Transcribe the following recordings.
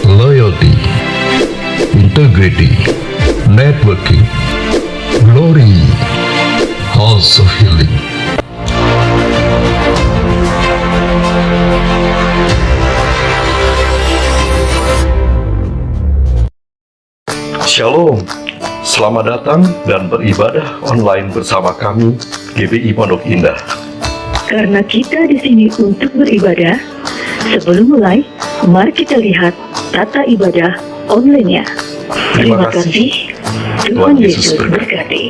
loyalty, integrity, networking, glory, house of healing. Shalom, selamat datang dan beribadah online bersama kami GBI Pondok Indah. Karena kita di sini untuk beribadah, sebelum mulai, mari kita lihat tata ibadah online-nya. Terima Terima kasih. kasih. Tuhan Yesus berkati.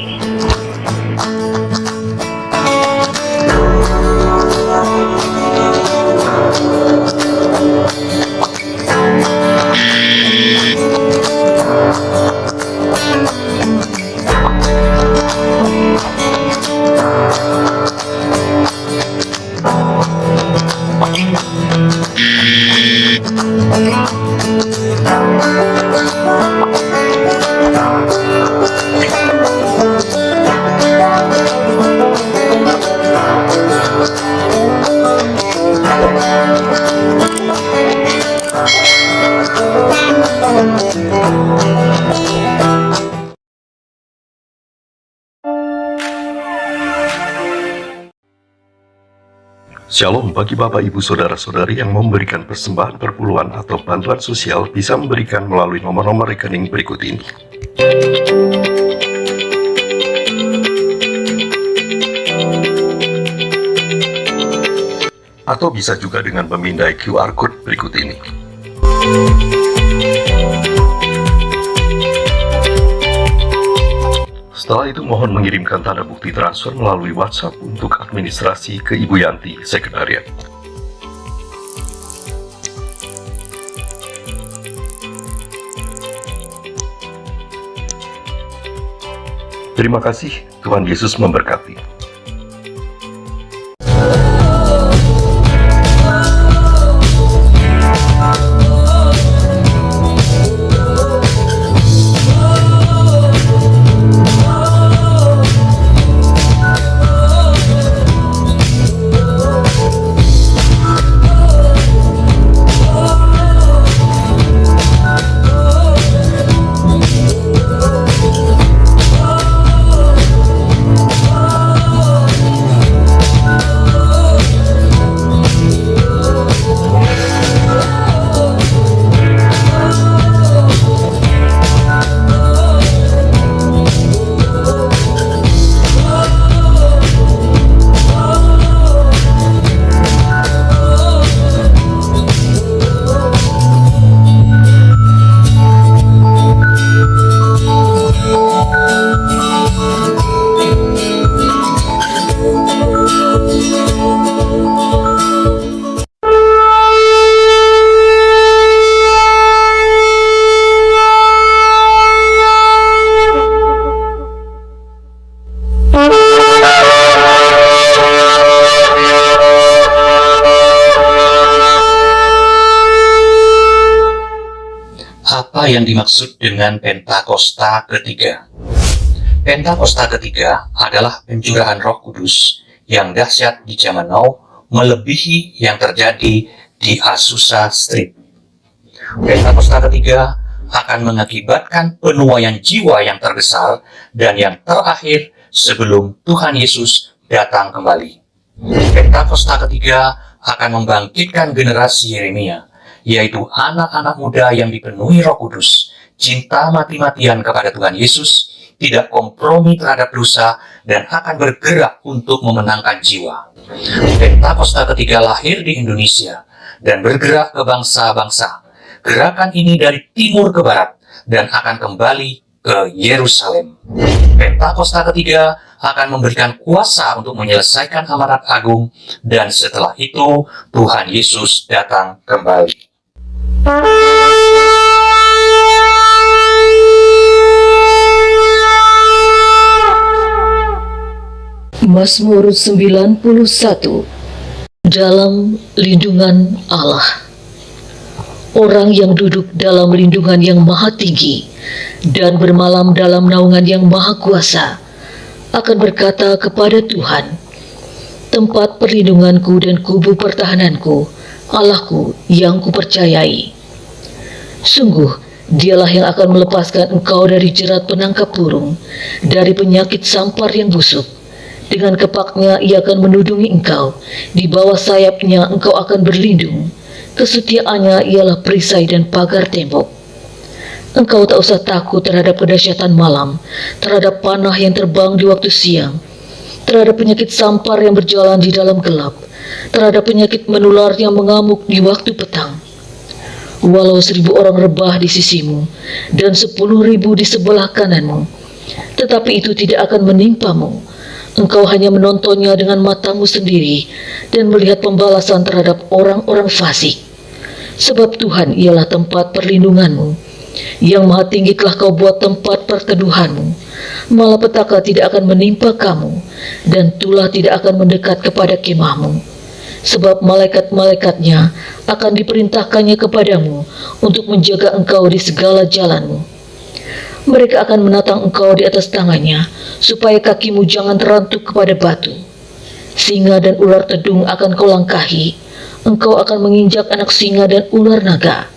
Shalom bagi Bapak Ibu Saudara-saudari yang memberikan persembahan perpuluhan atau bantuan sosial bisa memberikan melalui nomor-nomor rekening berikut ini. Atau bisa juga dengan memindai QR Code berikut ini. Setelah itu mohon mengirimkan tanda bukti transfer melalui WhatsApp untuk administrasi ke Ibu Yanti, Sekretariat. Terima kasih, Tuhan Yesus memberkati. Apa yang dimaksud dengan Pentakosta ketiga? Pentakosta ketiga adalah pencurahan Roh Kudus yang dahsyat di zaman now, melebihi yang terjadi di Azusa Street. Pentakosta ketiga akan mengakibatkan penuaian jiwa yang terbesar dan yang terakhir sebelum Tuhan Yesus datang kembali. Pentakosta ketiga akan membangkitkan generasi Yeremia, yaitu anak-anak muda yang dipenuhi Roh Kudus, cinta mati-matian kepada Tuhan Yesus, tidak kompromi terhadap dosa, dan akan bergerak untuk memenangkan jiwa. Pentakosta ketiga lahir di Indonesia dan bergerak ke bangsa-bangsa. Gerakan ini dari timur ke barat dan akan kembali ke Yerusalem. Pentakosta ketiga akan memberikan kuasa untuk menyelesaikan amanat agung, dan setelah itu Tuhan Yesus datang kembali. Mazmur 91. Dalam lindungan Allah. Orang yang duduk dalam lindungan yang maha tinggi dan bermalam dalam naungan yang maha kuasa akan berkata kepada Tuhan, tempat perlindunganku dan kubu pertahananku, Allahku yang kupercayai. Sungguh, dialah yang akan melepaskan engkau dari jerat penangkap burung, dari penyakit sampar yang busuk. Dengan kepaknya ia akan menudungi engkau, di bawah sayapnya engkau akan berlindung. Kesetiaannya ialah perisai dan pagar tembok. Engkau tak usah takut terhadap kedahsyatan malam, terhadap panah yang terbang di waktu siang, terhadap penyakit sampar yang berjalan di dalam gelap, terhadap penyakit menular yang mengamuk di waktu petang. Walau 1.000 orang rebah di sisimu dan 10.000 di sebelah kananmu, tetapi itu tidak akan menimpamu. Engkau hanya menontonnya dengan matamu sendiri dan melihat pembalasan terhadap orang-orang fasik. Sebab Tuhan ialah tempat perlindunganmu, yang Maha Tinggi telah kau buat tempat perteduhanmu. Malapetaka tidak akan menimpa kamu, dan tulah tidak akan mendekat kepada kemahmu. Sebab malaikat-malaikatnya akan diperintahkannya kepadamu untuk menjaga engkau di segala jalanmu. Mereka akan menatang engkau di atas tangannya, supaya kakimu jangan terantuk kepada batu. Singa dan ular tedung akan kau langkahi, engkau akan menginjak anak singa dan ular naga.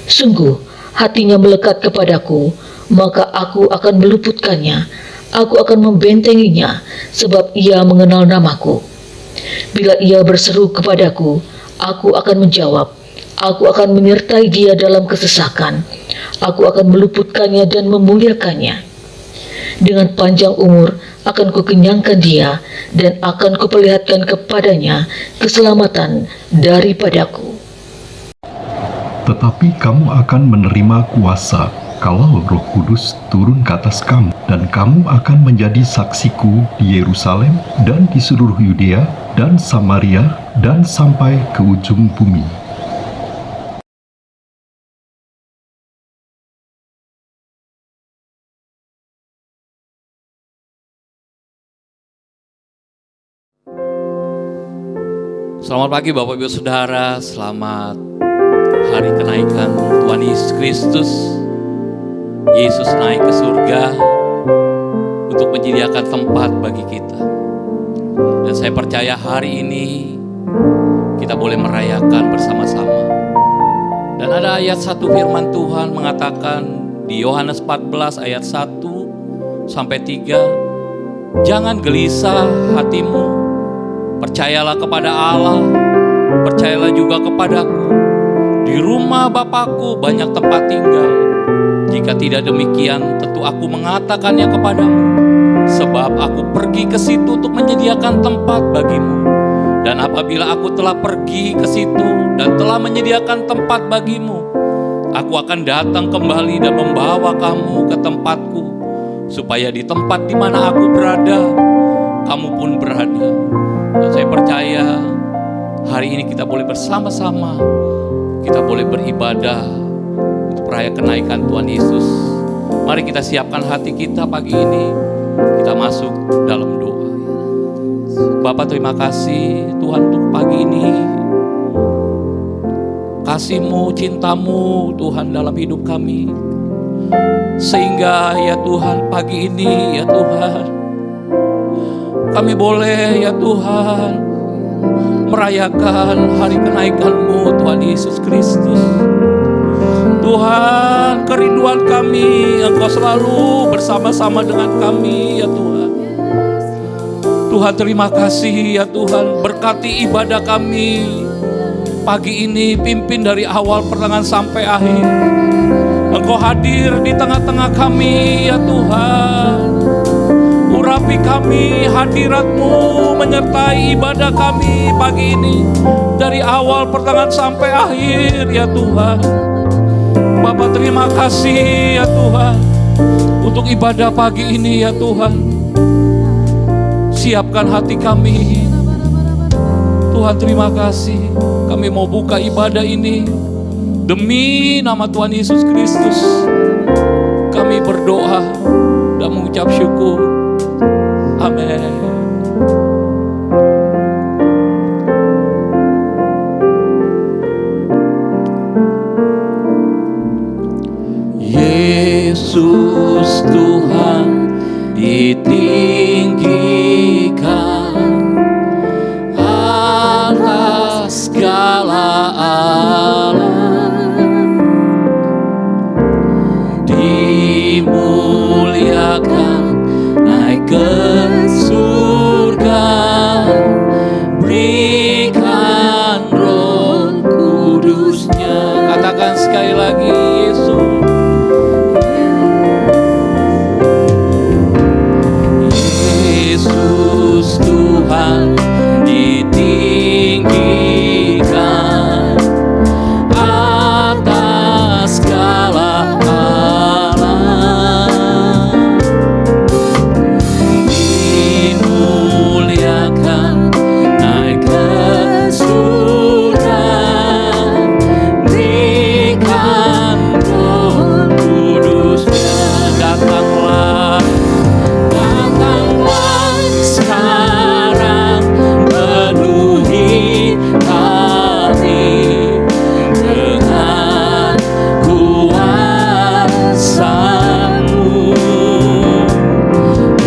Sungguh, hatinya melekat kepadaku, maka aku akan meluputkannya, aku akan membentenginya, sebab ia mengenal namaku. Bila ia berseru kepadaku, aku akan menjawab, aku akan menyertai dia dalam kesesakan, aku akan meluputkannya dan memuliakannya. Dengan panjang umur akan kukenyangkan dia, dan akan kuperlihatkan kepadanya keselamatan daripadaku. Tetapi kamu akan menerima kuasa kalau Roh Kudus turun ke atas kamu, dan kamu akan menjadi saksiku di Yerusalem dan di seluruh Yudea dan Samaria dan sampai ke ujung bumi. Selamat pagi Bapak Ibu Saudara, selamat hari kenaikan Tuhan Yesus Kristus. Yesus naik ke surga untuk menyediakan tempat bagi kita. Dan saya percaya hari ini kita boleh merayakan bersama-sama. Dan ada ayat 1 firman Tuhan mengatakan di Yohanes 14 ayat 1 sampai 3, jangan gelisah hatimu, percayalah kepada Allah, percayalah juga kepadaku. Di rumah Bapakku banyak tempat tinggal. Jika tidak demikian, tentu aku mengatakannya kepadamu. Sebab aku pergi ke situ untuk menyediakan tempat bagimu. Dan apabila aku telah pergi ke situ dan telah menyediakan tempat bagimu, aku akan datang kembali dan membawa kamu ke tempatku, supaya di tempat di mana aku berada, kamu pun berada. Dan saya percaya hari ini kita boleh bersama-sama, kita boleh beribadah untuk perayaan kenaikan Tuhan Yesus. Mari kita siapkan hati kita pagi ini, kita masuk dalam doa. Bapa, terima kasih Tuhan untuk pagi ini. Kasih-Mu, cinta-Mu Tuhan dalam hidup kami. Sehingga ya Tuhan pagi ini ya Tuhan, kami boleh ya Tuhan merayakan hari kenaikan-Mu Tuhan Yesus Kristus. Tuhan, kerinduan kami Engkau selalu bersama-sama dengan kami ya Tuhan. Tuhan, terima kasih ya Tuhan, berkati ibadah kami pagi ini, pimpin dari awal pertengahan sampai akhir. Engkau hadir di tengah-tengah kami ya Tuhan. Urapi kami, hadirat-Mu menyertai ibadah kami pagi ini, dari awal pertengahan sampai akhir ya Tuhan. Bapa, terima kasih ya Tuhan untuk ibadah pagi ini ya Tuhan. Siapkan hati kami Tuhan, terima kasih. Kami mau buka ibadah ini demi nama Tuhan Yesus Kristus. Kami berdoa dan mengucap syukur. Amin. Yesus Tuhan ditinggikan atas segala alam. sekali lagi Yesus Tuhan ditinggikan atas segala alam, dimuliakan naik ke surga, berikan Roh Kudus-Nya. Datanglah sekarang, penuhi kami dengan kuasa-Mu.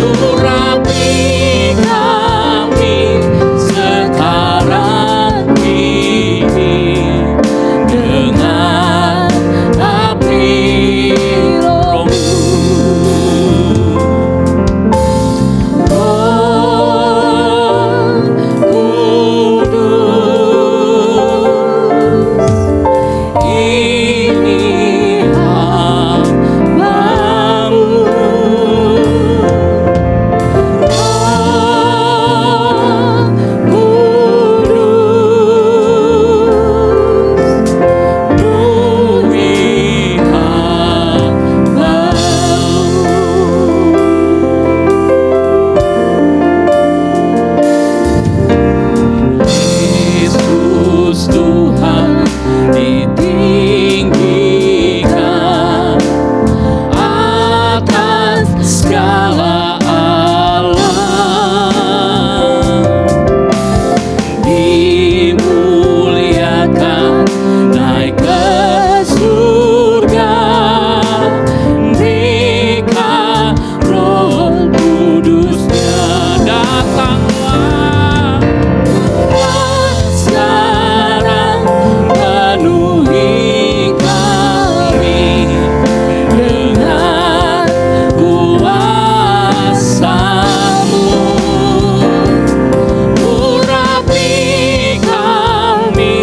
Urapi kami sekarang ini dengan api Roh-Mu. Yesus Tuhan ditinggikan atas segala alam, dimuliakan naik ke surga, berikan Roh Kudus-Nya. Datanglah sekarang, penuhi kami dengan kuasa-Mu. Urapi kami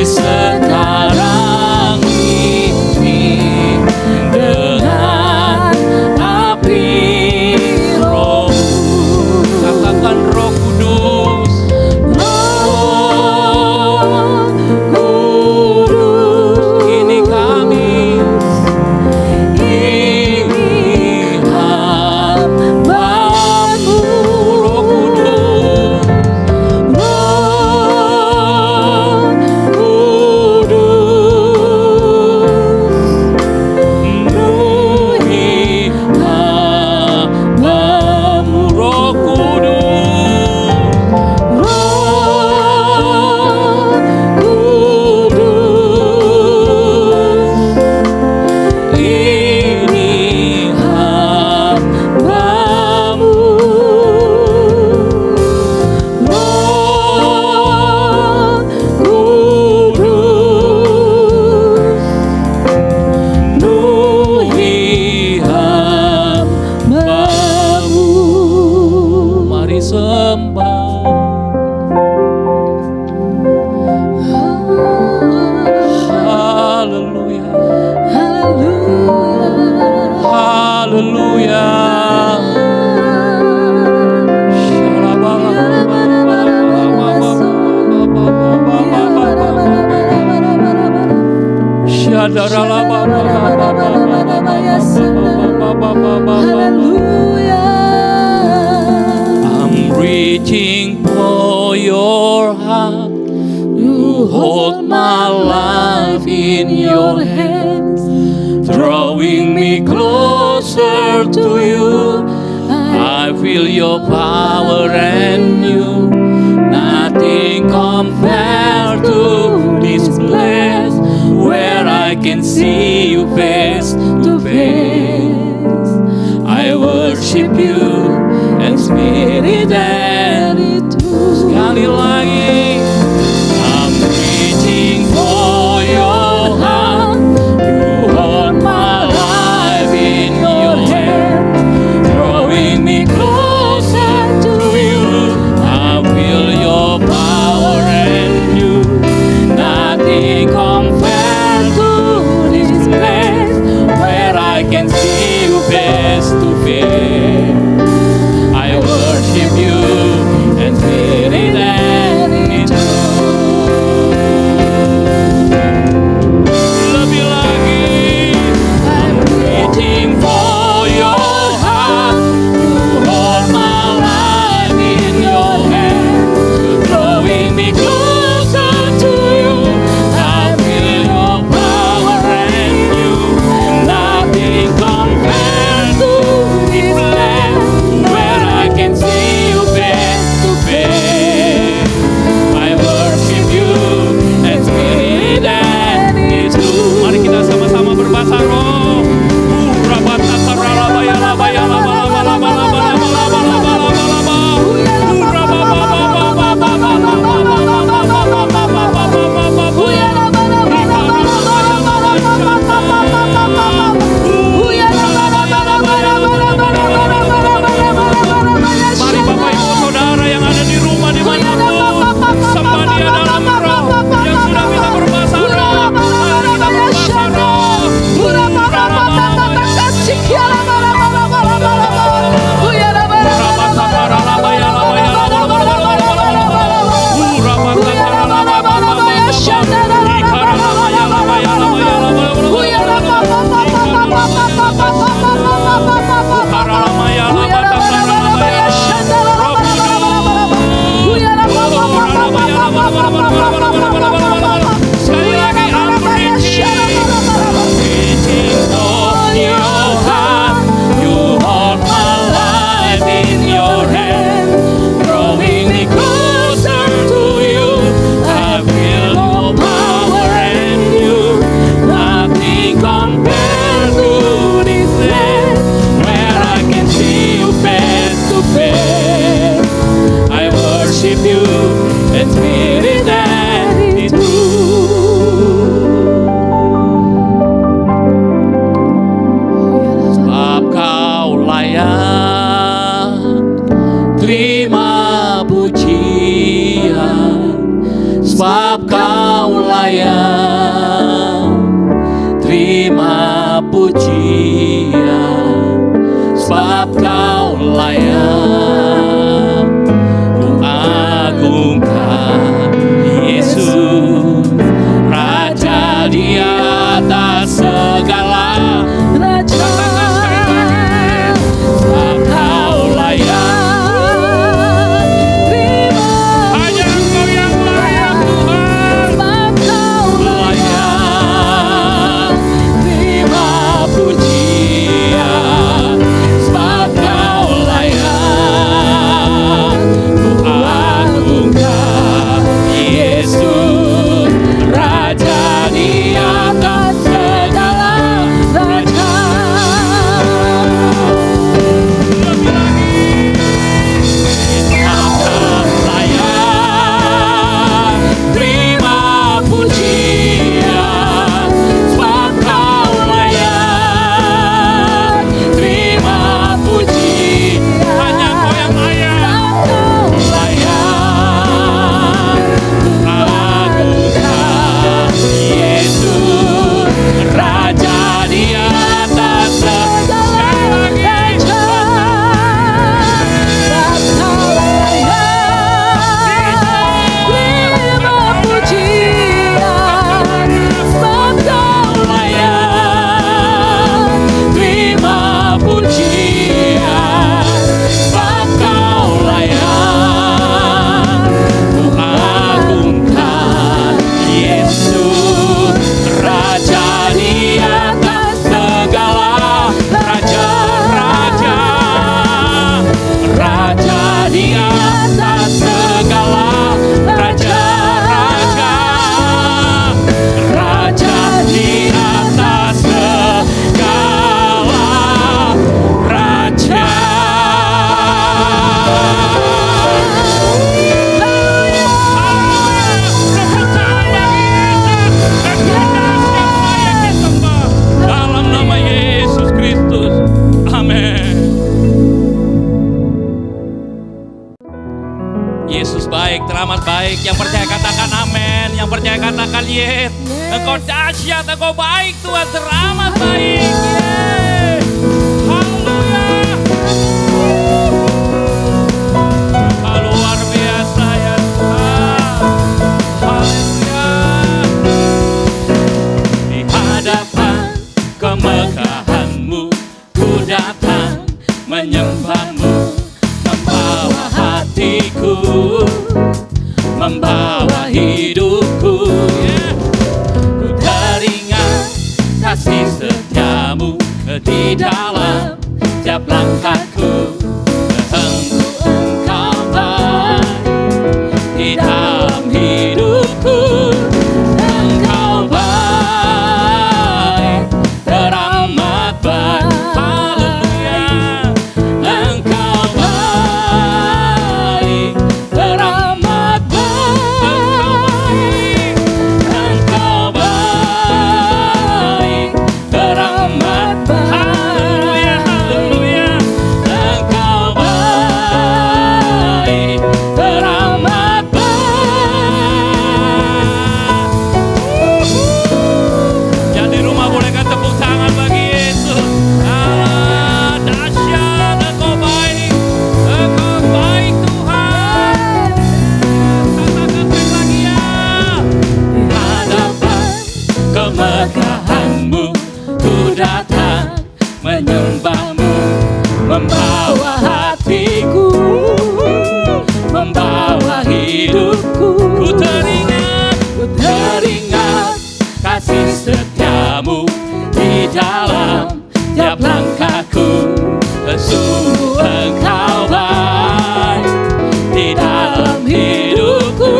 sekarang ini dengan api Roh-Mu. Katakan Roh Kudus, Roh Kudus, ini kami, ini hamba-Mu. Roh Kudus, Roh Kudus, penuhi hamba-Mu. Roh Kudus, Roh Kudus, ini hamba-Mu. Roh Kudus, penuhi hamba-Mu. Mari sembah. Haleluya, haleluya. I'm reaching for your hand. You hold my life in your hands, drawing me closer to you. I feel your power and you. Nothing compared to this place where I can see you face to face. I worship you in spirit and in truth. Sekali lagi, I'm reaching for your hand. You hold my life in your hand, drawing me closer to you. I feel your power and you. Nothing compared to faith. I worship you in spirit and in truth. Lebih lagi, I'm waiting for your heart. You hold my life in your hand, drawing me closer to you. I feel your power and you, nothing compares to this land where I can see you face to face. I worship you in spirit and in truth. Mari kita sama-sama berbahasa roh. Rabatata ralabaya labaya laba laba laba laba laba laba laba laba laba. Mari Bapak Ibu Saudara yang ada di rumah dimanapun, sembah Dia dalam roh. Yang sudah bisa berbahasa roh, mari kita berbahasa roh. Sekali lagi, I'm reaching for your heart. You hold my life in your hand, drawing me closer to you. I feel your power and you, nothing compares to this land where I can see you face to face. I worship you in spirit and in truth. Sebab kau layak terima pujian, sebab kau layak terima pujian, sebab kau layak ku agungkan Yesus, Raja di atas segala raja. Sebab kau layak, hanya Engkau yang layak Tuhan. Layak terima pujian, sebab kau layak ku agungkan Yesus, Raja di atas segala raja. Lebih lagi, akan layak terima pujian, sebab kau layak terima pujian. Hanya Kau yang layak, layak ku agungkan Yesus, Raja di atas segala raja. Sebab Kau layak terima pujian, sebab Kau layak terima pujian, sebab Kau layak ku agungkan Yesus, Raja di atas segala raja-raja, Raja di atas segala raja-raja, Raja di atas segala raja. Dalam nama Yesus Kristus, amin. Yesus baik, teramat baik. Yang percaya katakan amin, yang percaya katakan yes. Engkau dahsyat, Engkau baik Tuhan, teramat baik. Yeay. Haleluya. kemegah-Mu ku datang menyembah-Mu, membawa hatiku, membawa hidupku. Ku teringat kasih setia-Mu di dalam tiap langkahku. Engkau baik di dalam hidupku. Engkau baik, teramat baik. Haleluya. Engkau baik, teramat baik. Engkau baik, teramat baik. Haleluya, haleluya. Engkau baik, teramat baik. Yang di rumah bolehkan tepuk tangan bagi Yesus. Ah, dahsyat, Engkau baik Tuhan. Katakan lagi ya. Di hadapan kemegahan-Mu ku datang menyembah-Mu, membawa hatiku, membawa hidupku. Ku teringat kasih setia-Mu di dalam tiap langkahku. Sungguh Engkau baik di dalam hidupku.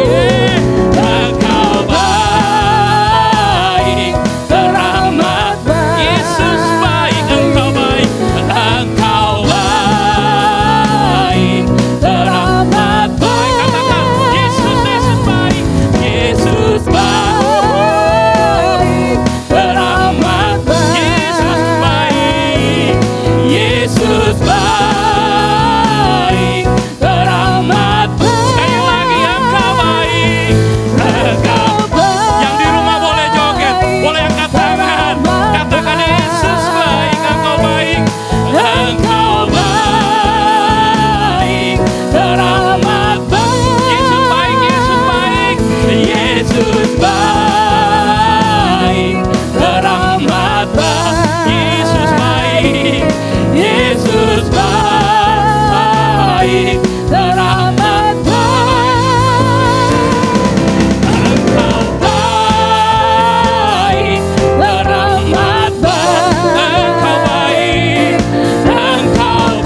Engkau baik, teramat baik. Yesus baik, Engkau baik. Engkau baik, teramat baik. Katakan, Yesus baik. Yesus baik, teramat baik. Yesus baik. Yesus baik, teramat baik. Sekali lagi, Engkau baik. Engkau baik. Yang di rumah boleh joget, boleh angkat tangan. Katakan, Yesus baik, Engkau baik. Engkau baik, teramat baik. Yesus baik, Yesus baik. Yesus baik, teramat baik. Yesus baik. Yesus baik, teramat baik. Engkau baik, teramat baik. Engkau baik, Engkau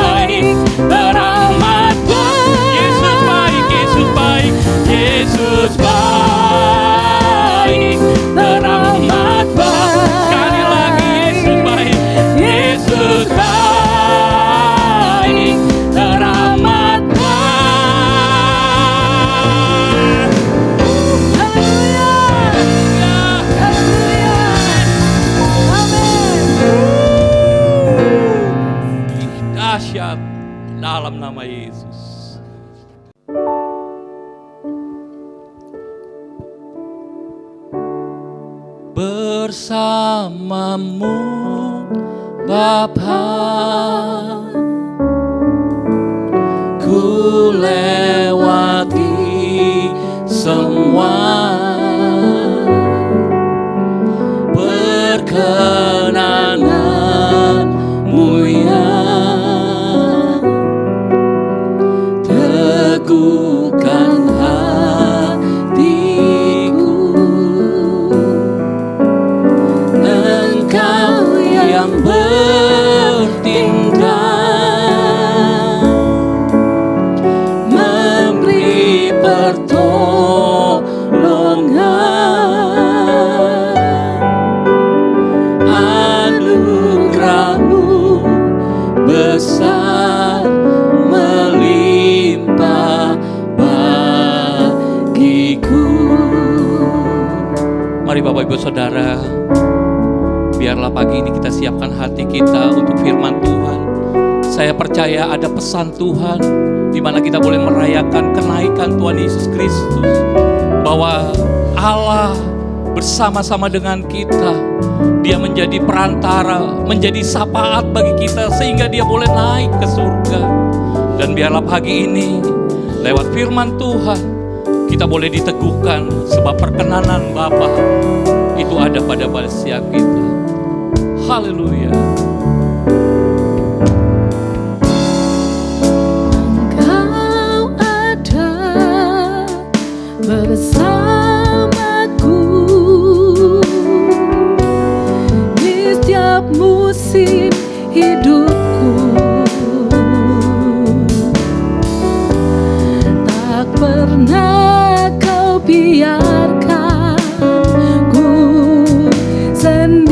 baik, teramat baik. Yesus baik, Yesus baik. Yesus baik, teramat baik. Sekali lagi, Yesus baik. Yesus baik, teramat baik. Dahsyat dalam nama Yesus. Bersamamu Bapa, ku lewati semua. Perkenananmu yang teguhkan hatiku. Engkau yang bertindak, memberi pertolongan. Anugerah-Mu besar melimpah bagiku. Mari Bapak Ibu Saudara, biarlah pagi ini kita siapkan hati kita untuk firman Tuhan. Saya percaya ada pesan Tuhan di mana kita boleh merayakan kenaikan Tuhan Yesus Kristus, bahwa Allah bersama-sama dengan kita. Dia menjadi perantara, menjadi syafaat bagi kita sehingga dia boleh naik ke surga. Dan biarlah pagi ini lewat firman Tuhan kita boleh diteguhkan, sebab perkenanan Bapa itu itu ada pada setiap kita. Haleluya. Engkau ada bersamaku di setiap musim hidupku. Tak pernah kau biarkan ku sendiri.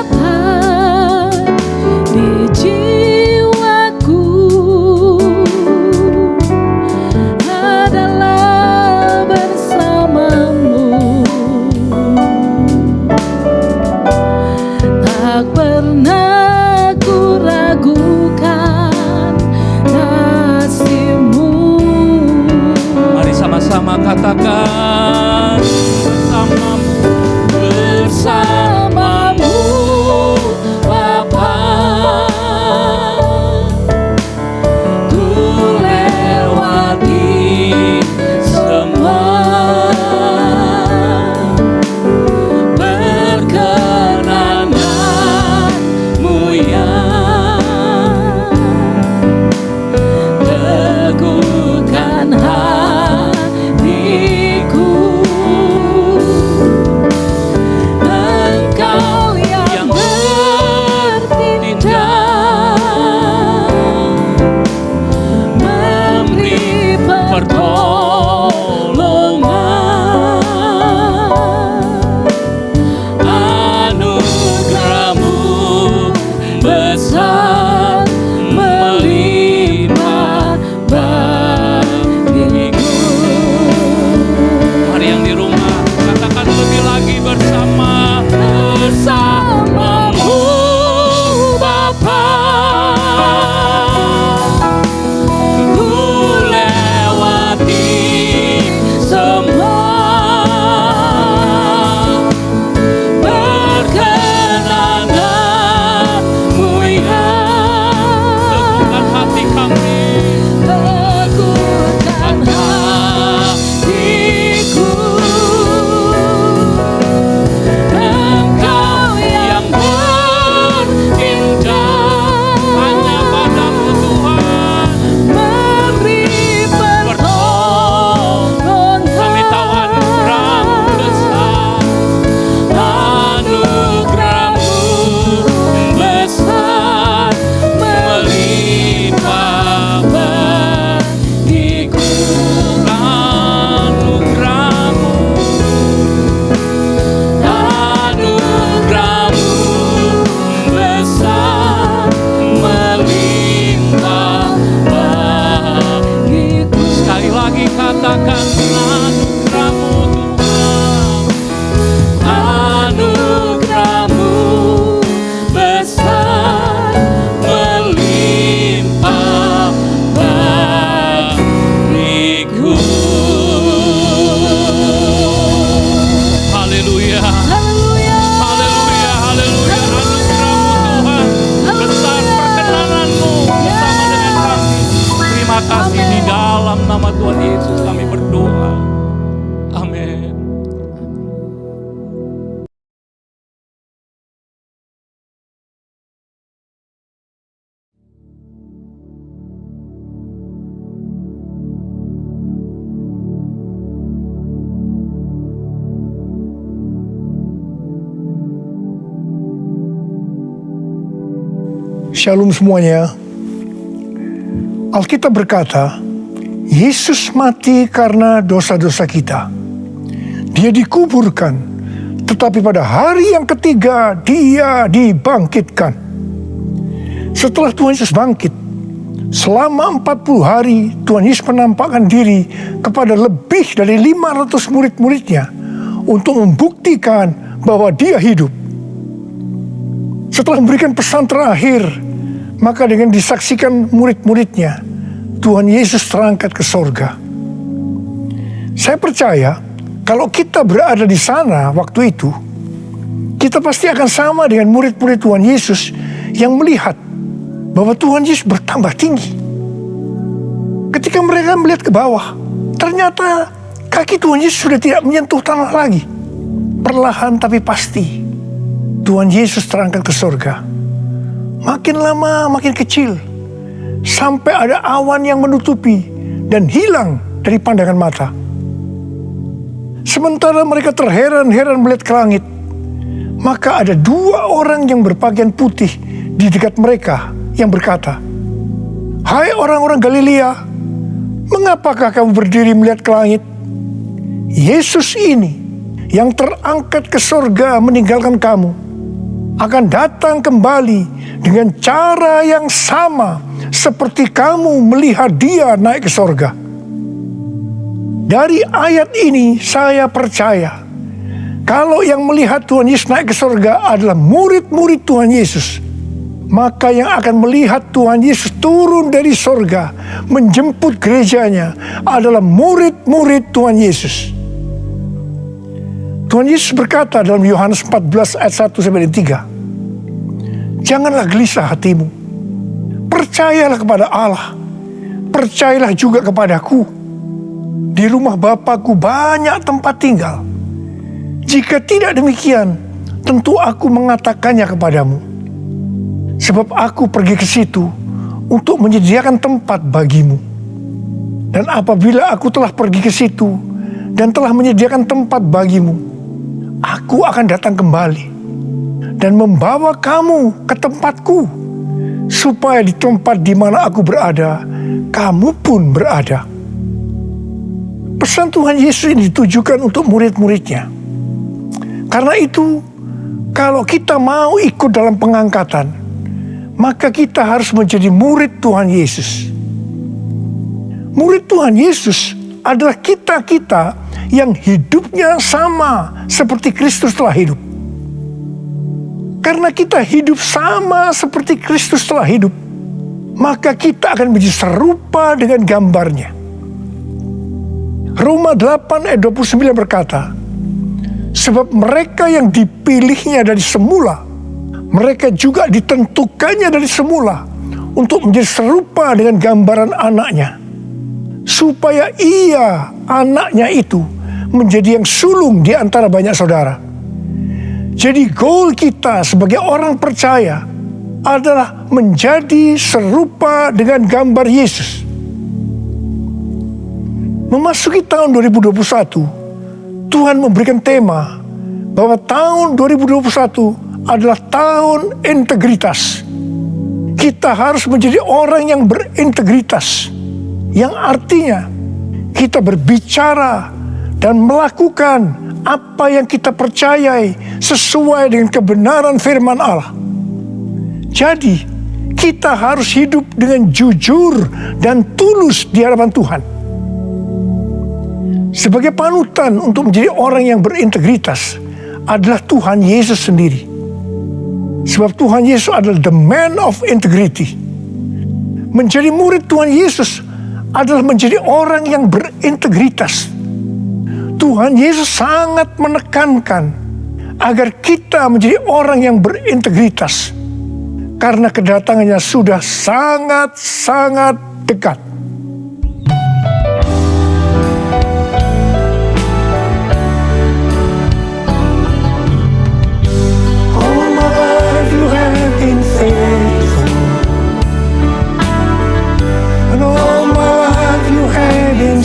Kekuatan di jiwaku adalah bersamamu. Tak pernah ku ragukan kasih-Mu. Mari sama-sama katakan bersamamu, Bersamamu Bapa, ku lewati semua. Perkenanan-Mu yang teguhkan hatiku. Engkau yang bertindak, memberi pertolongan. Anugerah-Mu besar melimpah bagiku. mari yang di rumah katakan lebih lagi bersamamu Bapa, ku lewati semua. Perkenanan-Mu yang teguhkan hati kami. teguhkan hatiku. Engkau yang bertindak, Hanya padamu Tuhan memberi pertolongan. kami tahu anugerah-Mu besar. Anugerah-Mu besar melimpah bagiku. Anugerah-Mu Anugerah-Mu besar melimpah bagiku. sekali lagi katakan anugerah-Mu Tuhan. Anugerah-Mu besar melimpah bagiku. Haleluya. Haleluya. Haleluya, haleluya. Anugerah-Mu Tuhan besar, perkenanan-Mu bersama dengan kami. Terima kasih di dalam nama Tuhan Yesus kami berdoa. Amin. Shalom semuanya. Alkitab berkata, Yesus mati karena dosa-dosa kita. Dia dikuburkan, tetapi pada hari yang ketiga Dia dibangkitkan. Setelah Tuhan Yesus bangkit, selama 40 hari Tuhan Yesus menampakkan diri kepada lebih dari 500 murid-muridnya untuk membuktikan bahwa Dia hidup. Setelah memberikan pesan terakhir, maka dengan disaksikan murid-muridnya, Tuhan Yesus terangkat ke sorga. Saya percaya kalau kita berada di sana waktu itu, kita pasti akan sama dengan murid-murid Tuhan Yesus yang melihat bahwa Tuhan Yesus bertambah tinggi. ketika mereka melihat ke bawah, ternyata kaki Tuhan Yesus sudah tidak menyentuh tanah lagi. Perlahan tapi pasti, Tuhan Yesus terangkat ke surga. Makin lama makin kecil, sampai ada awan yang menutupi dan hilang dari pandangan mata. Sementara mereka terheran-heran melihat ke langit, maka ada 2 orang yang berpakaian putih di dekat mereka yang berkata, "Hai orang-orang Galilea, mengapakah kamu berdiri melihat ke langit? Yesus ini yang terangkat ke surga meninggalkan kamu, akan datang kembali dengan cara yang sama seperti kamu melihat dia naik ke surga." Dari ayat ini saya percaya kalau yang melihat Tuhan Yesus naik ke surga adalah murid-murid Tuhan Yesus, maka yang akan melihat Tuhan Yesus turun dari surga menjemput gerejanya adalah murid-murid Tuhan Yesus. Tuhan Yesus berkata dalam Yohanes 14 ayat 1-3, "Janganlah gelisah hatimu, percayalah kepada Allah, percayalah juga kepadaku. Di rumah Bapa-Ku banyak tempat tinggal. Jika tidak demikian, tentu Aku mengatakannya kepadamu. Sebab Aku pergi ke situ untuk menyediakan tempat bagimu. Dan apabila Aku telah pergi ke situ dan telah menyediakan tempat bagimu, Aku akan datang kembali dan membawa kamu ke tempatku, supaya di tempat di mana Aku berada, kamu pun berada." Pesan Tuhan Yesus ini ditujukan untuk murid-muridnya. Karena itu, kalau kita mau ikut dalam pengangkatan, maka kita harus menjadi murid Tuhan Yesus. Murid Tuhan Yesus adalah kita-kita yang hidupnya sama seperti Kristus telah hidup. Karena kita hidup sama seperti Kristus telah hidup, maka kita akan menjadi serupa dengan gambarnya. Roma 8 ayat 29 berkata, "Sebab mereka yang dipilihnya dari semula, mereka juga ditentukannya dari semula untuk menjadi serupa dengan gambaran anaknya, supaya ia, anaknya itu, menjadi yang sulung di antara banyak saudara." Jadi goal kita sebagai orang percaya adalah menjadi serupa dengan gambar Yesus. Memasuki tahun 2021, Tuhan memberikan tema bahwa tahun 2021 adalah tahun integritas. Kita harus menjadi orang yang berintegritas, yang artinya kita berbicara dan melakukan apa yang kita percayai sesuai dengan kebenaran firman Allah. Jadi, kita harus hidup dengan jujur dan tulus di hadapan Tuhan. Sebagai panutan untuk menjadi orang yang berintegritas adalah Tuhan Yesus sendiri. Sebab Tuhan Yesus adalah the man of integrity. Menjadi murid Tuhan Yesus adalah menjadi orang yang berintegritas. Tuhan Yesus sangat menekankan agar kita menjadi orang yang berintegritas, karena kedatangannya sudah sangat-sangat dekat.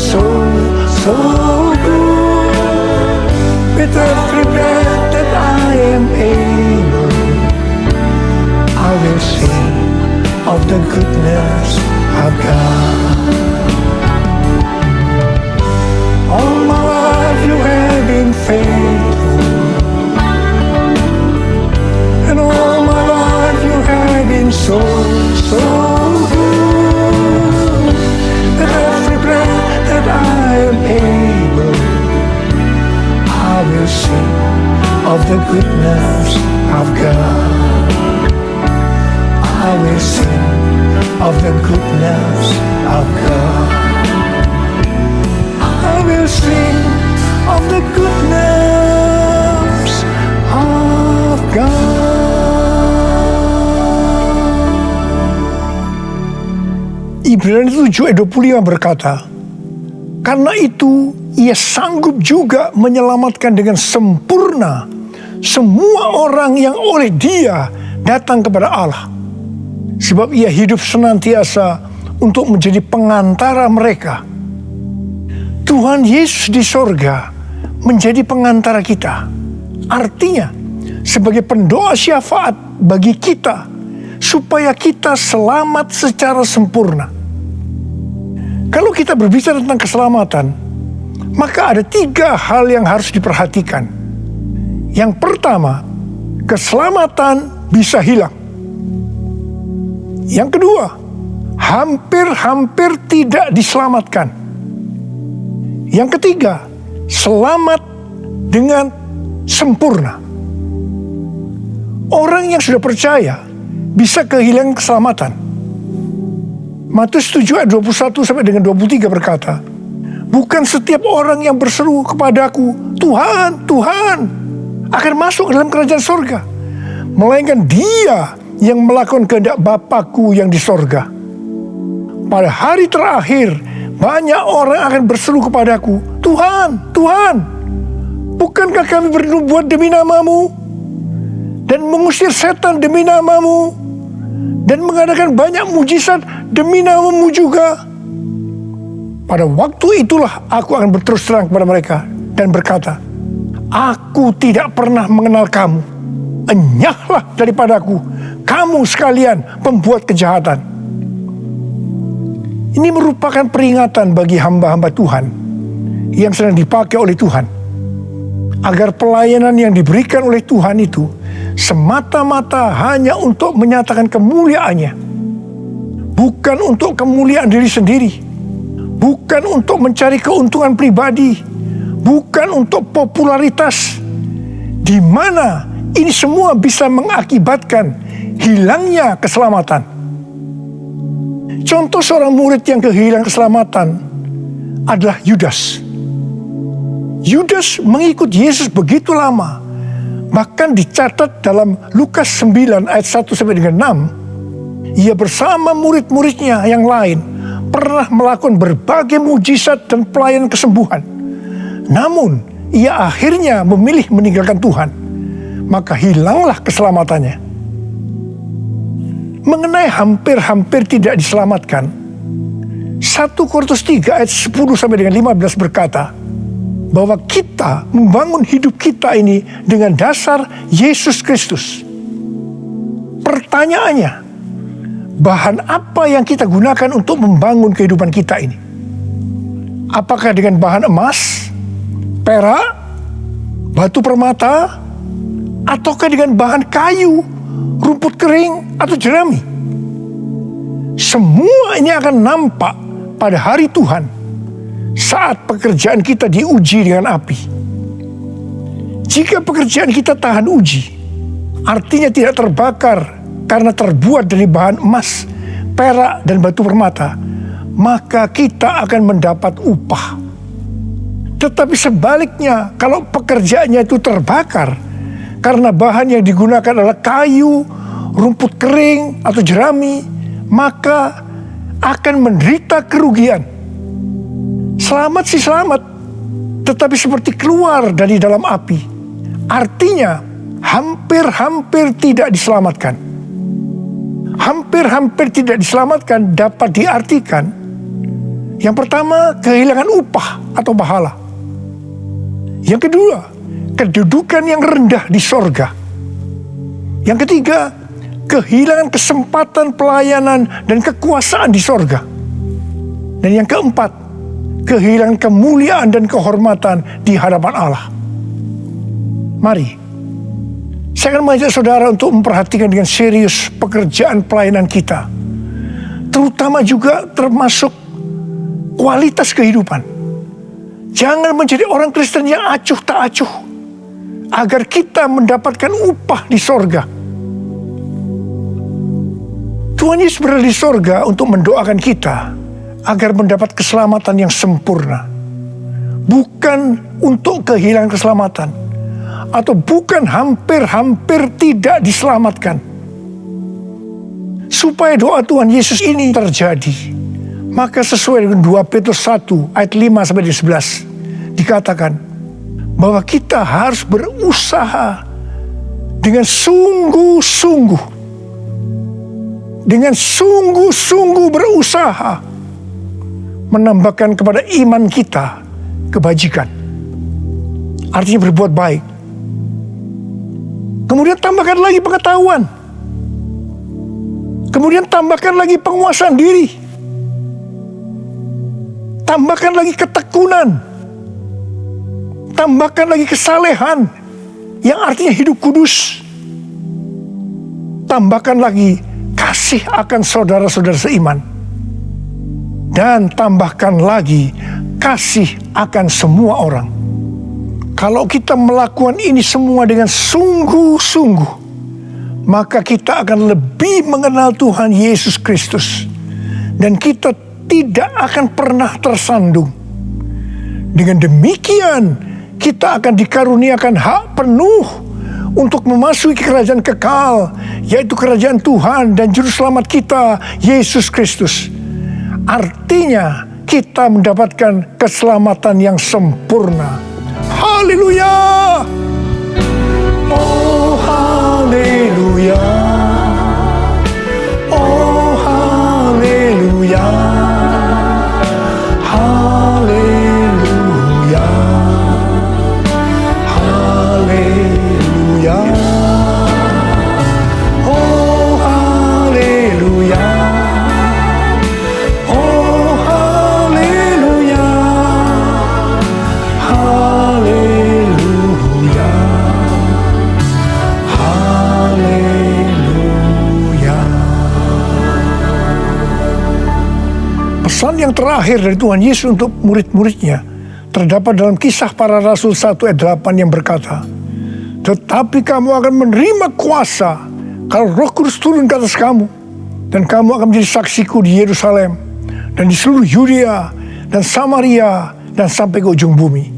So good, with every breath that I am able, I will sing of the goodness of God. All my life you have been faithful, and all my life you have been so good. With every breath that I am able, I will sing of the goodness of God. I will sing of the goodness of God. I will sing of the goodness of God. Ibrani 7 ayat 25 berkata, karena itu ia sanggup juga menyelamatkan dengan sempurna semua orang yang oleh Dia datang kepada Allah. Sebab ia hidup senantiasa untuk menjadi pengantara mereka. Tuhan Yesus di sorga menjadi pengantara kita. Artinya, sebagai pendoa syafaat bagi kita, supaya kita selamat secara sempurna. Kalau kita berbicara tentang keselamatan, maka ada 3 hal yang harus diperhatikan. Yang pertama, keselamatan bisa hilang. Yang kedua, hampir-hampir tidak diselamatkan. Yang ketiga, selamat dengan sempurna. Orang yang sudah percaya bisa kehilangan keselamatan. Matius 7 ayat 21 sampai dengan 23 berkata, bukan setiap orang yang berseru kepadaku, Tuhan, Tuhan, akan masuk ke dalam kerajaan sorga, melainkan dia yang melakukan kehendak Bapa-Ku yang di sorga. Pada hari terakhir, banyak orang akan berseru kepadaku, Tuhan, Tuhan, bukankah kami bernubuat demi nama-Mu, dan mengusir setan demi nama-Mu, dan mengadakan banyak mujizat demi nama-Mu juga? Pada waktu itulah aku akan berterus terang kepada mereka dan berkata, aku tidak pernah mengenal kamu. Enyahlah daripadaku, kamu sekalian pembuat kejahatan. Ini merupakan peringatan bagi hamba-hamba Tuhan yang sedang dipakai oleh Tuhan, agar pelayanan yang diberikan oleh Tuhan itu semata-mata hanya untuk menyatakan kemuliaan-Nya, bukan untuk kemuliaan diri sendiri, bukan untuk mencari keuntungan pribadi, bukan untuk popularitas, di mana ini semua bisa mengakibatkan hilangnya keselamatan. Contoh seorang murid yang kehilangan keselamatan adalah Yudas. Yudas mengikut Yesus begitu lama, bahkan dicatat dalam Lukas 9 ayat 1 sampai dengan 6, ia bersama murid-muridnya yang lain pernah melakukan berbagai mujizat dan pelayanan kesembuhan. Namun, ia akhirnya memilih meninggalkan Tuhan, maka hilanglah keselamatannya. Mengenai hampir-hampir tidak diselamatkan, 1 Korintus 3 ayat 10 sampai dengan 15 berkata, bahwa kita membangun hidup kita ini dengan dasar Yesus Kristus. Pertanyaannya, bahan apa yang kita gunakan untuk membangun kehidupan kita ini? Apakah dengan bahan emas, perak, batu permata, ataukah dengan bahan kayu, rumput kering, atau jerami? Semua ini akan nampak pada hari Tuhan saat pekerjaan kita diuji dengan api. Jika pekerjaan kita tahan uji, artinya tidak terbakar karena terbuat dari bahan emas, perak, dan batu permata, maka kita akan mendapat upah. Tetapi sebaliknya, kalau pekerjaannya itu terbakar karena bahan yang digunakan adalah kayu, rumput kering, atau jerami, maka akan menderita kerugian. Selamat sih selamat, tetapi seperti keluar dari dalam api. Artinya, hampir-hampir tidak diselamatkan. Hampir-hampir tidak diselamatkan dapat diartikan, yang pertama, kehilangan upah atau pahala. Yang kedua, kedudukan yang rendah di sorga. Yang ketiga, kehilangan kesempatan pelayanan dan kekuasaan di sorga. Dan yang keempat, kehilangan kemuliaan dan kehormatan di hadapan Allah. Mari, saya akan mengajak saudara untuk memperhatikan dengan serius pekerjaan pelayanan kita, terutama juga termasuk kualitas kehidupan. Jangan menjadi orang Kristen yang acuh tak acuh, agar kita mendapatkan upah di sorga. Tuhan Yesus berada di sorga untuk mendoakan kita agar mendapat keselamatan yang sempurna, bukan untuk kehilangan keselamatan, atau bukan hampir-hampir tidak diselamatkan. Supaya doa Tuhan Yesus ini terjadi, Maka sesuai dengan 2 Petrus 1 ayat 5 sampai 11 dikatakan bahwa kita harus berusaha dengan sungguh-sungguh. Dengan sungguh-sungguh berusaha menambahkan kepada iman kita kebajikan. Artinya berbuat baik. Kemudian tambahkan lagi pengetahuan. Kemudian tambahkan lagi penguasaan diri. Tambahkan lagi ketekunan. Tambahkan lagi kesalehan, yang artinya hidup kudus. Tambahkan lagi kasih akan saudara-saudara seiman. Dan tambahkan lagi kasih akan semua orang. Kalau kita melakukan ini semua dengan sungguh-sungguh, maka kita akan lebih mengenal Tuhan Yesus Kristus. Dan kita tidak akan pernah tersandung. Dengan demikian, kita akan dikaruniakan hak penuh untuk memasuki kerajaan kekal, yaitu kerajaan Tuhan dan Juru Selamat kita, Yesus Kristus. Artinya, kita mendapatkan keselamatan yang sempurna. Haleluya! Oh, haleluya! Oh, haleluya! Haleluya! Haleluya! Oh, haleluya! Oh, haleluya! Haleluya! Haleluya! Pesan yang terakhir dari Tuhan Yesus untuk murid-muridnya terdapat dalam Kisah Para Rasul 1 ayat 8 yang berkata, "Tetapi kamu akan menerima kuasa kalau Roh Kudus turun ke atas kamu, dan kamu akan menjadi saksiku di Yerusalem dan di seluruh Yudea dan Samaria dan sampai ke ujung bumi."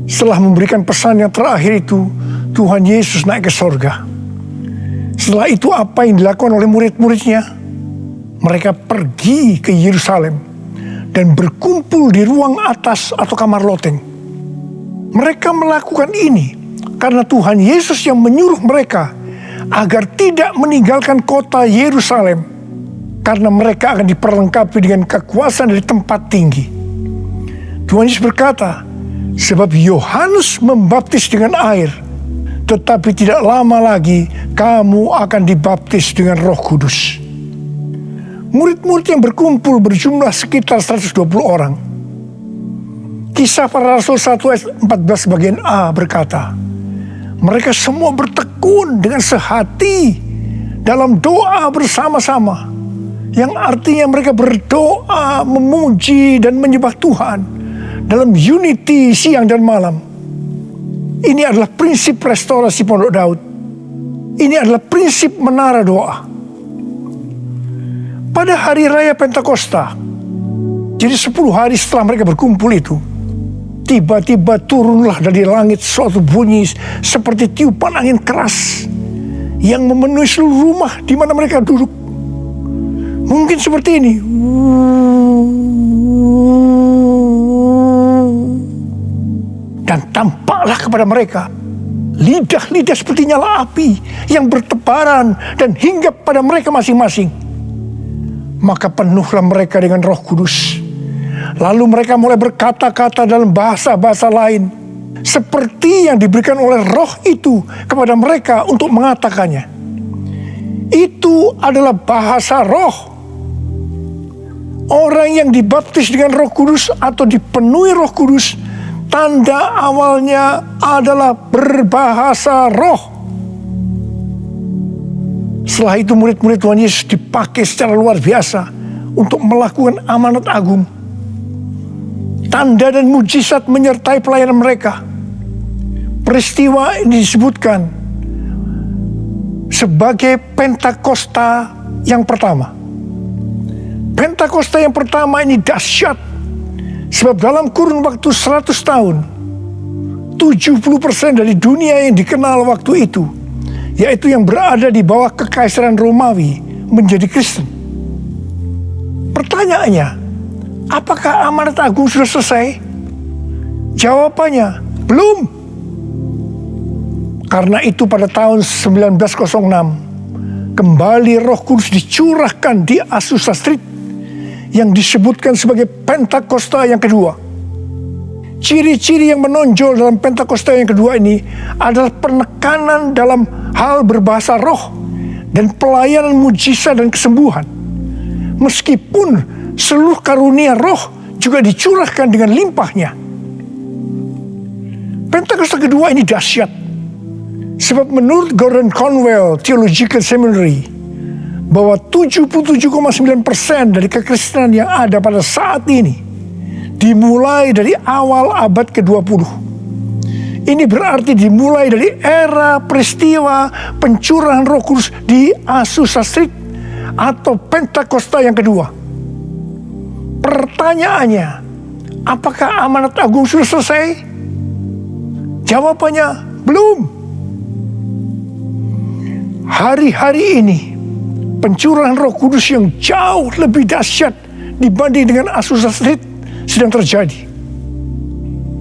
Setelah memberikan pesan yang terakhir itu, Tuhan Yesus naik ke sorga. Setelah itu apa yang dilakukan oleh murid-muridnya? Mereka pergi ke Yerusalem dan berkumpul di ruang atas atau kamar loteng. Mereka melakukan ini karena Tuhan Yesus yang menyuruh mereka agar tidak meninggalkan kota Yerusalem, karena mereka akan diperlengkapi dengan kekuasaan dari tempat tinggi. Tuhan Yesus berkata, "Sebab Yohanes membaptis dengan air, tetapi tidak lama lagi kamu akan dibaptis dengan Roh Kudus." Murid-murid yang berkumpul berjumlah sekitar 120 orang. Kisah Para Rasul 1 ayat 14 bagian A berkata, mereka semua bertekun dengan sehati dalam doa bersama-sama, yang artinya mereka berdoa, memuji dan menyembah Tuhan dalam unity siang dan malam. Ini adalah prinsip restorasi Pondok Daud. Ini adalah prinsip menara doa. Pada hari raya Pentakosta, jadi 10 hari setelah mereka berkumpul itu, tiba-tiba turunlah dari langit suatu bunyi seperti tiupan angin keras yang memenuhi seluruh rumah di mana mereka duduk. Mungkin seperti ini. Dan tampaklah kepada mereka lidah-lidah seperti nyala api yang bertebaran dan hinggap pada mereka masing-masing. Maka penuhlah mereka dengan Roh Kudus. Lalu mereka mulai berkata-kata dalam bahasa-bahasa lain, seperti yang diberikan oleh Roh itu kepada mereka untuk mengatakannya. Itu adalah bahasa Roh. Orang yang dibaptis dengan Roh Kudus atau dipenuhi Roh Kudus, tanda awalnya adalah berbahasa roh. Setelah itu murid-murid Tuhan Yesus dipakai secara luar biasa untuk melakukan amanat agung. Tanda dan mujizat menyertai pelayanan mereka. Peristiwa ini disebutkan sebagai Pentakosta yang pertama. Pentakosta yang pertama ini dahsyat, sebab dalam kurun waktu 100 tahun, 70% dari dunia yang dikenal waktu itu, yaitu yang berada di bawah kekaisaran Romawi, menjadi Kristen. Pertanyaannya, apakah amanat agung sudah selesai? Jawabannya, belum. Karena itu pada tahun 1906, kembali Roh Kudus dicurahkan di Azusa Street yang disebutkan sebagai Pentakosta yang kedua. Ciri-ciri yang menonjol dalam Pentakosta yang kedua ini adalah penekanan dalam hal berbahasa roh dan pelayanan mujizat dan kesembuhan. Meskipun seluruh karunia roh juga dicurahkan dengan limpahnya. Pentakosta kedua ini dahsyat. Sebab menurut Gordon Conwell Theological Seminary, bahwa 77,9% dari kekristenan yang ada pada saat ini dimulai dari awal abad ke-20. Ini berarti dimulai dari era peristiwa pencurahan Roh Kudus di Azusa Street atau Pentakosta yang kedua. Pertanyaannya, apakah amanat agung sudah selesai? Jawabannya, belum. Hari-hari ini, pencurahan Roh Kudus yang jauh lebih dahsyat dibanding dengan Azusa Street sedang terjadi.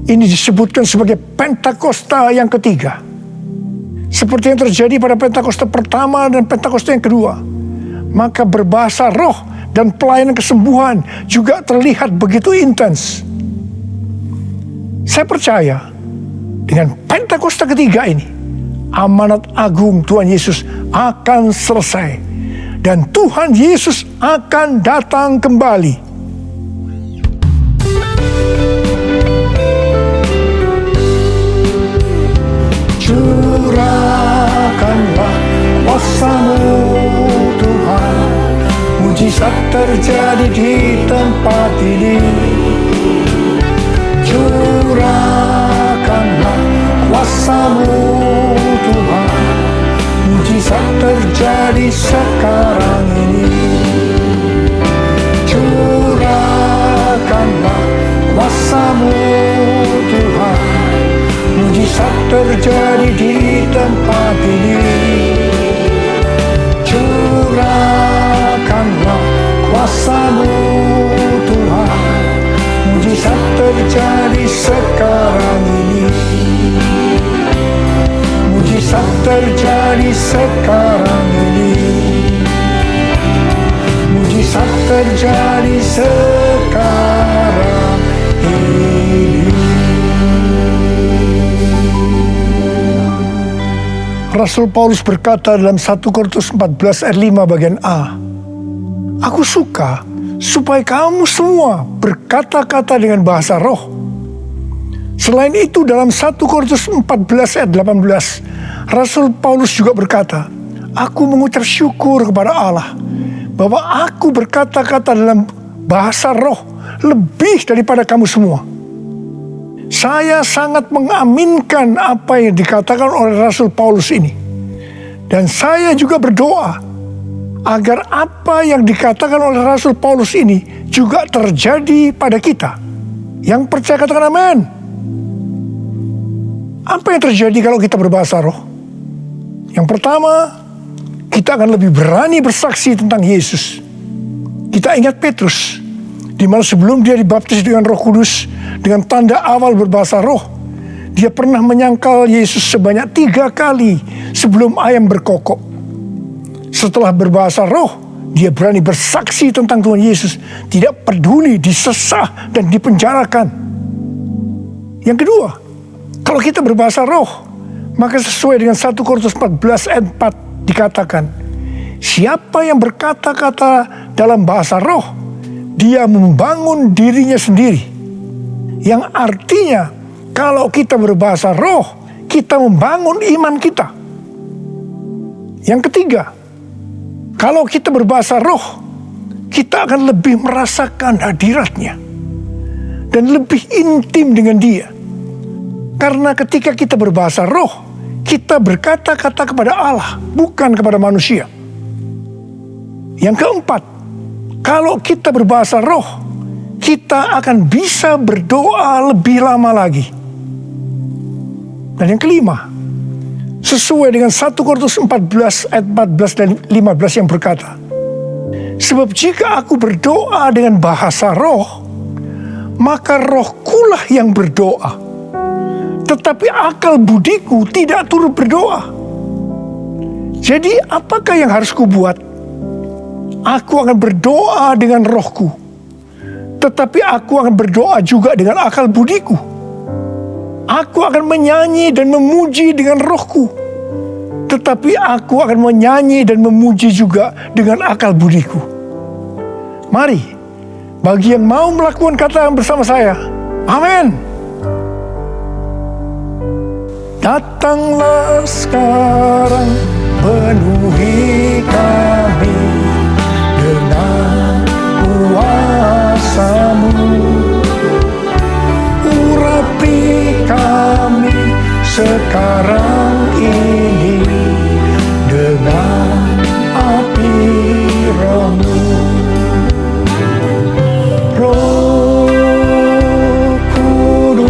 Ini disebutkan sebagai Pentakosta yang ketiga. Seperti yang terjadi pada Pentakosta pertama dan Pentakosta yang kedua, maka berbahasa roh dan pelayanan kesembuhan juga terlihat begitu intens. Saya percaya dengan Pentakosta ketiga ini, amanat agung Tuhan Yesus akan selesai dan Tuhan Yesus akan datang kembali. Curahkanlah kuasa-Mu Tuhan, mujizat terjadi di tempat ini. Curahkanlah kuasa-Mu Tuhan, mujizat terjadi sekarang ini. Curahkanlah kuasa-Mu Tuhan, mujizat terjadi di tempat ini. Curahkanlah kuasa-Mu Tuhan, mujizat terjadi sekarang ini. Mujizat terjadi sekarang ini. Mujizat terjadi sekarang ini. Rasul Paulus berkata dalam 1 Korintus 14 ayat 5 bagian A, "Aku suka supaya kamu semua berkata-kata dengan bahasa roh." Selain itu dalam 1 Korintus 14 ayat 18, Rasul Paulus juga berkata, "Aku mengucap syukur kepada Allah bahwa aku berkata-kata dalam bahasa roh lebih daripada kamu semua." Saya sangat mengaminkan apa yang dikatakan oleh Rasul Paulus ini. Dan saya juga berdoa agar apa yang dikatakan oleh Rasul Paulus ini juga terjadi pada kita. Yang percaya katakan amin. Apa yang terjadi kalau kita berbahasa roh? Yang pertama, kita akan lebih berani bersaksi tentang Yesus. Kita ingat Petrus, di mana sebelum dia dibaptis dengan Roh Kudus dengan tanda awal berbahasa roh, dia pernah menyangkal Yesus sebanyak 3 kali sebelum ayam berkokok. Setelah berbahasa roh, dia berani bersaksi tentang Tuhan Yesus, tidak peduli disesah dan dipenjarakan. Yang kedua, kalau kita berbahasa roh, maka sesuai dengan 1 Korintus 14 ayat 4 dikatakan, siapa yang berkata-kata dalam bahasa roh, dia membangun dirinya sendiri. Yang artinya, kalau kita berbahasa roh, kita membangun iman kita. Yang ketiga, kalau kita berbahasa roh, kita akan lebih merasakan hadiratnya dan lebih intim dengan dia. Karena ketika kita berbahasa roh, kita berkata-kata kepada Allah, bukan kepada manusia. Yang keempat, kalau kita berbahasa roh, kita akan bisa berdoa lebih lama lagi. Dan yang kelima, sesuai dengan 1 Korintus 14 ayat 14 dan 15 yang berkata, Sebab jika aku berdoa dengan bahasa roh, maka rohkulah yang berdoa. Tetapi akal budiku tidak turut berdoa. Jadi apakah yang harus kubuat? Aku akan berdoa dengan rohku, tetapi aku akan berdoa juga dengan akal budiku. Aku akan menyanyi dan memuji dengan rohku, tetapi aku akan menyanyi dan memuji juga dengan akal budiku. Mari, bagi yang mau melakukan kata bersama saya, amin. Datanglah sekarang, penuhi kami dengan kuasa-Mu. Urapi kami sekarang ini dengan api Roh-Mu. Roh Kudus,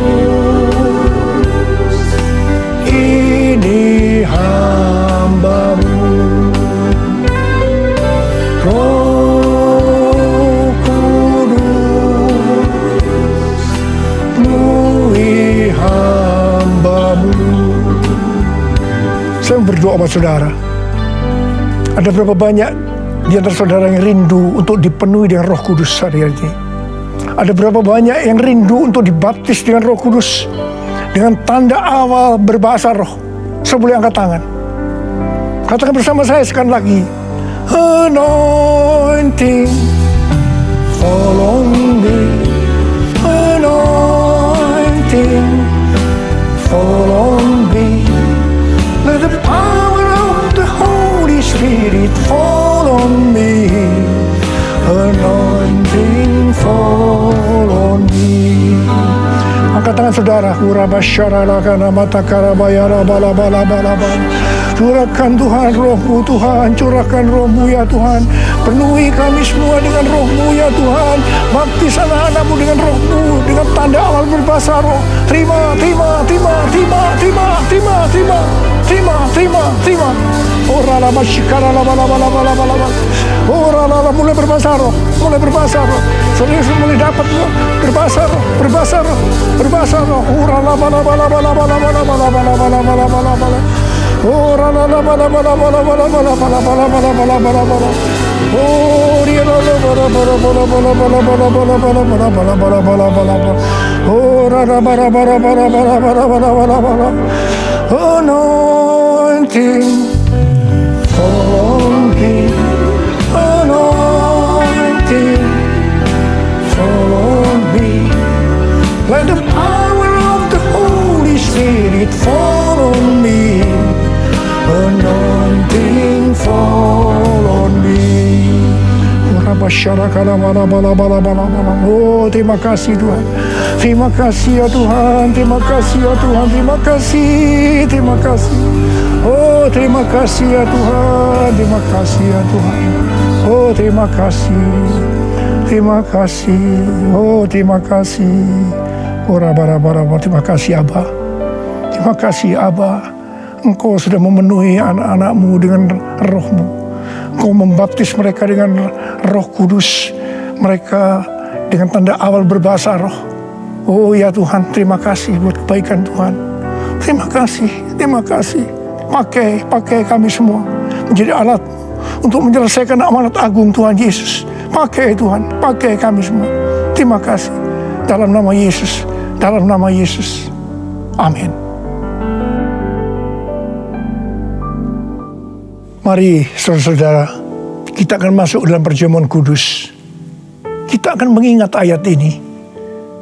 ini hamba-Mu. Roh Kudus, penuhi hamba-Mu. Saya berdoa buat saudara. Ada berapa banyak di antara saudara yang rindu untuk dipenuhi dengan Roh Kudus hari ini? Ada berapa banyak yang rindu untuk dibaptis dengan Roh Kudus, dengan tanda awal berbahasa roh? Saya boleh angkat tangan. Katakan bersama saya sekali lagi. Anointing fall on me. Anointing fall on me. Let the power of the Holy Spirit fall on me. Anointing fall on me. Angkat tangan saudara. Urabasyaralakana matakarabayara balabalabalaban. Curahkan Tuhan Roh-Mu Tuhan, curahkan Roh-Mu ya Tuhan. Penuhi kami semua dengan Roh-Mu ya Tuhan. Baptis anak-anak-Mu dengan Roh-Mu, dengan tanda awal berbahasa roh. Terima. Ora la masyikara la bala. Ora la mulai berbahasa roh. Saudara mulai dapat berbahasa roh. Ora la bala. Ora la bala. Oh, dia la bala. Ora la bala. Anointing fall on me. Anointing fall on me. Let the power of the Holy Spirit fall on me. Anointing fall on me. Oh, terima kasih Tuhan. Terima kasih ya Tuhan. Terima kasih ya Tuhan. Terima kasih. Oh, terima kasih ya Tuhan. Terima kasih ya Tuhan. Oh, terima kasih. Oh, terima kasih. Ora bara. Terima kasih Abba. Terima kasih Abba. Engkau sudah memenuhi anak-anak-Mu dengan Roh-Mu. Engkau membaptis mereka dengan Roh Kudus. Mereka dengan tanda awal berbahasa roh. Oh ya Tuhan, terima kasih buat kebaikan Tuhan. Terima kasih. Pakai kami semua menjadi alat untuk menyelesaikan amanat agung Tuhan Yesus. Pakai Tuhan, pakai kami semua. Terima kasih. Dalam nama Yesus. Amin. Mari saudara-saudara, kita akan masuk dalam perjamuan kudus. Kita akan mengingat ayat ini.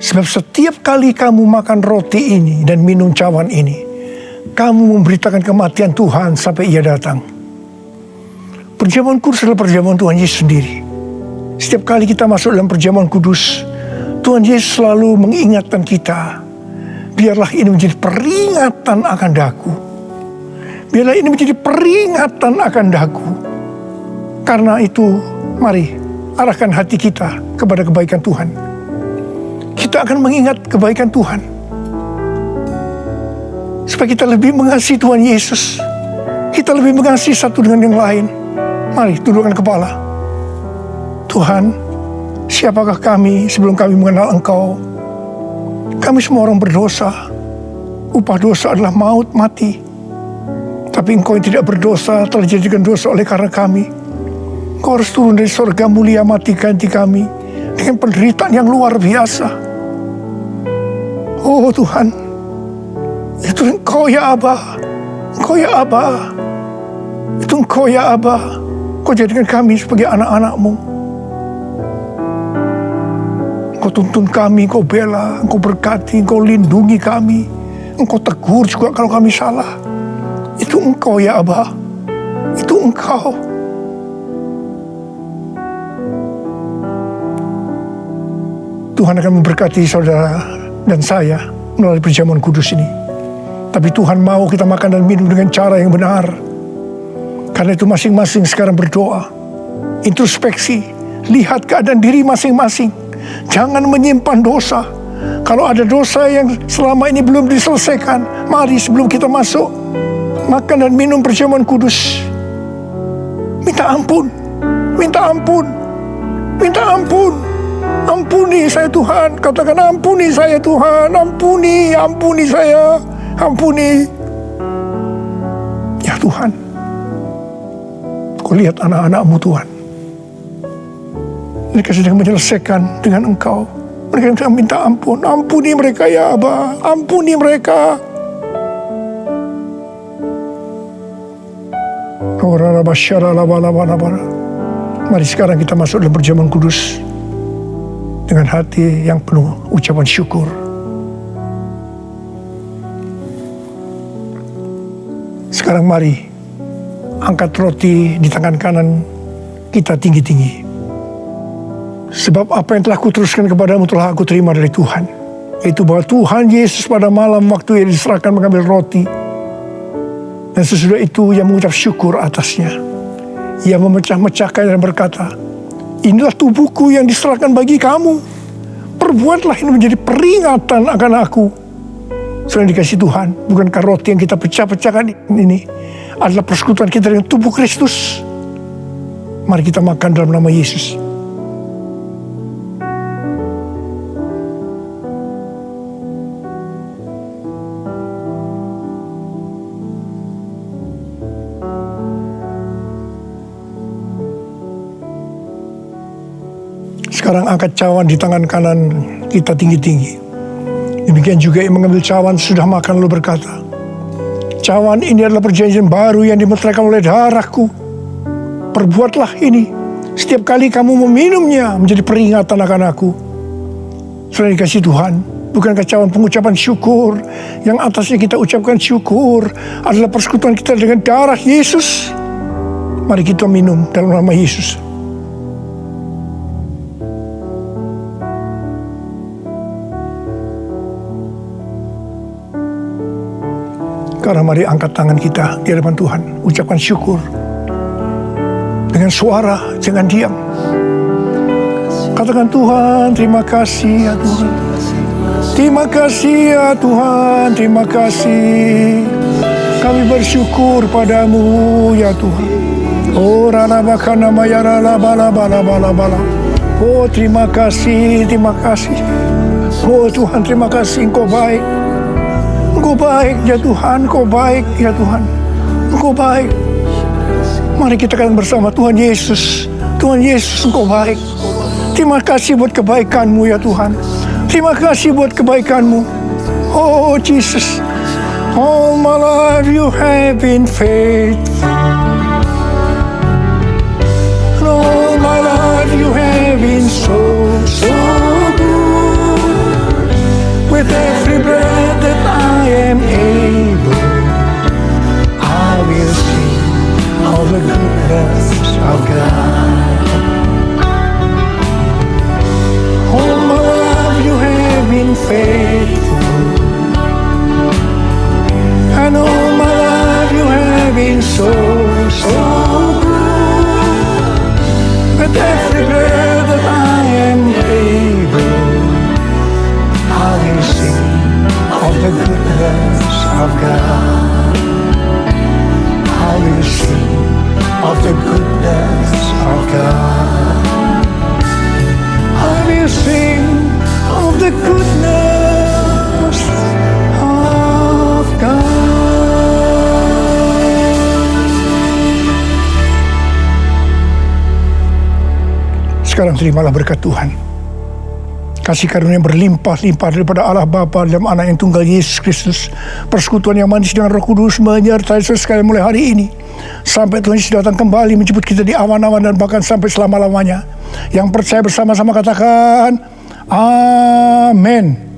Sebab setiap kali kamu makan roti ini dan minum cawan ini, kamu memberitakan kematian Tuhan sampai Ia datang. Perjamuan kudus adalah perjamuan Tuhan Yesus sendiri. Setiap kali kita masuk dalam perjamuan kudus, Tuhan Yesus selalu mengingatkan kita, biarlah ini menjadi peringatan akan daku. Biarlah ini menjadi peringatan akan daku. Karena itu, mari arahkan hati kita kepada kebaikan Tuhan. Kita akan mengingat kebaikan Tuhan. Supaya kita lebih mengasihi Tuhan Yesus. Kita lebih mengasihi satu dengan yang lain. Mari tundukkan kepala. Tuhan, siapakah kami sebelum kami mengenal Engkau? Kami semua orang berdosa. Upah dosa adalah maut, mati. Tapi Engkau yang tidak berdosa telah dijadikan dosa oleh karena kami. Engkau harus turun dari surga mulia, mati ganti kami dengan penderitaan yang luar biasa. Oh Tuhan, itu Engkau ya Aba. Engkau ya Aba. Itu Engkau ya Aba. Engkau jadikan kami sebagai anak-anak-Mu. Engkau tuntun kami, Engkau bela, Engkau berkati, Engkau lindungi kami. Engkau tegur juga kalau kami salah. Itu Engkau ya Aba. Itu Engkau. Tuhan akan memberkati saudara dan saya melalui perjamuan kudus ini. Tapi Tuhan mau kita makan dan minum dengan cara yang benar. Karena itu masing-masing sekarang berdoa. Introspeksi. Lihat keadaan diri masing-masing. Jangan menyimpan dosa. Kalau ada dosa yang selama ini belum diselesaikan, mari sebelum kita masuk makan dan minum perjamuan kudus, minta ampun. Minta ampun. Minta ampun. Ampuni saya Tuhan. Katakan ampuni saya Tuhan. Ampuni saya. Ampuni. Ya Tuhan, Kau lihat anak-anak-Mu Tuhan. Mereka sedang menyelesaikan dengan Engkau. Mereka sedang minta ampun. Ampuni mereka ya Aba. Ampuni mereka. Mari sekarang kita masuk dalam perjamuan kudus dengan hati yang penuh ucapan syukur. Sekarang mari angkat roti di tangan kanan kita tinggi-tinggi. Sebab apa yang telah kuteruskan kepadamu telah aku terima dari Tuhan. Yaitu bahwa Tuhan Yesus pada malam waktu ia diserahkan mengambil roti. Dan sesudah itu ia mengucap syukur atasnya. Ia memecah-mecahkan dan berkata, inilah tubuhku yang diserahkan bagi kamu. Perbuatlah ini menjadi peringatan akan aku. Selain dikasih Tuhan, bukankah roti yang kita pecah-pecahkan ini adalah persekutuan kita dengan tubuh Kristus? Mari kita makan dalam nama Yesus. Sekarang angkat cawan di tangan kanan kita tinggi-tinggi. Demikian juga yang mengambil cawan sudah makan lalu berkata, cawan ini adalah perjanjian baru yang dimeteraikan oleh darahku. Perbuatlah ini setiap kali kamu meminumnya menjadi peringatan akan aku. Selain dikasih Tuhan, bukankah cawan pengucapan syukur yang atasnya kita ucapkan syukur adalah persekutuan kita dengan darah Yesus? Mari kita minum dalam nama Yesus. Karena mari angkat tangan kita di hadapan Tuhan. Ucapkan syukur. Dengan suara, jangan diam. Katakan Tuhan, terima kasih ya Tuhan. Terima kasih ya Tuhan, terima kasih. Kami bersyukur padamu ya Tuhan. Oh rana bakana mayara la bala bala bala bala. Oh terima kasih, terima kasih. Oh Tuhan, terima kasih, Engkau baik. Engkau baik ya Tuhan, Engkau baik ya Tuhan. Engkau baik. Mari kita katakan bersama, Tuhan Yesus. Tuhan Yesus, Engkau baik. Terima kasih buat kebaikan-Mu ya Tuhan. Terima kasih buat kebaikan-Mu. Oh Jesus, all my life you have been faithful. All my life you have been so good. With every breath that I am able, I will sing all the goodness of God. All my life you have been faithful, and all my life you have been so good. With every breath that I am able, Sekarang terimalah berkat Tuhan. Kasih karunia yang berlimpah-limpah daripada Allah Bapa dalam Anak yang tunggal Yesus Kristus. Persekutuan yang manis dengan Roh Kudus menyertai saudara sekalian mulai hari ini. Sampai Tuhan Yesus datang kembali menjemput kita di awan-awan dan bahkan sampai selama-lamanya. Yang percaya bersama-sama katakan, Amin.